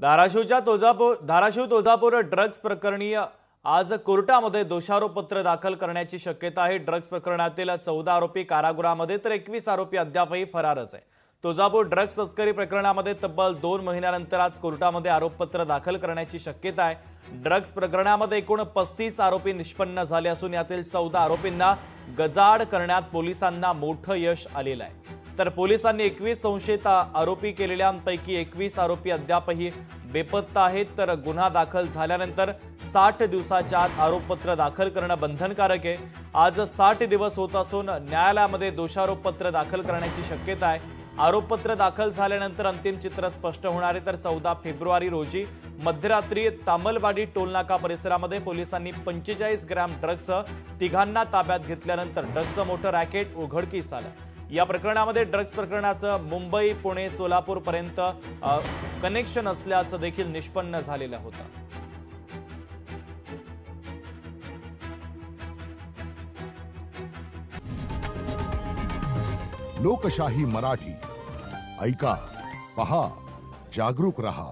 Dharashiv Tuljapur drugs प्रकरणी आज कोर्टामध्ये दोषारोपपत्र दाखल करण्याची शक्यता आहे। ड्रग्ज प्रकरणातील 14 आरोपी कारागृहामध्ये तर 21 आरोपी अद्यापही फरारच आहे। तुळजापूर ड्रग्ज तस्करी प्रकरणामध्ये तब्बल 2 महिन्यानंतर आज कोर्टामध्ये आरोपपत्र दाखल करण्याची शक्यता आहे। ड्रग्ज प्रकरणामध्ये एकूण 35 आरोपी निष्पन्न झाले असून यातील 14 आरोपींना गजाआड करण्यात पोलिसांना मोठं यश आलेलं आहे। तर पोलिसांनी 21 संशयित आरोपी केलेल्यांपैकी 21 आरोपी अद्यापही बेपत्ता आहेत। तर गुन्हा दाखल झाल्यानंतर 60 दिवसाच्या आत आरोपपत्र दाखल करणं बंधनकारक आहे। आज 60 दिवस होत असून न्यायालयामध्ये दोषारोपपत्र दाखल करण्याची शक्यता आहे। आरोपपत्र दाखल झाल्यानंतर अंतिम चित्र स्पष्ट होणार आहे। तर 14 फेब्रुवारी रोजी मध्यरात्री तामलवाडी टोलनाका परिसरामध्ये पोलिसांनी 45 ग्रॅम ड्रग्ज तिघांना ताब्यात घेतल्यानंतर ड्रग्जचं मोठं रॅकेट उघडकीस आलं। या प्रकरणामध्ये ड्रग्ज प्रकरणाचं मुंबई, पुणे, सोलापूर पर्यंत कनेक्शन असल्याचं देखील निष्पन्न झालेलं होतं। लोकशाही मराठी ऐका, पहा, जागरूक रहा।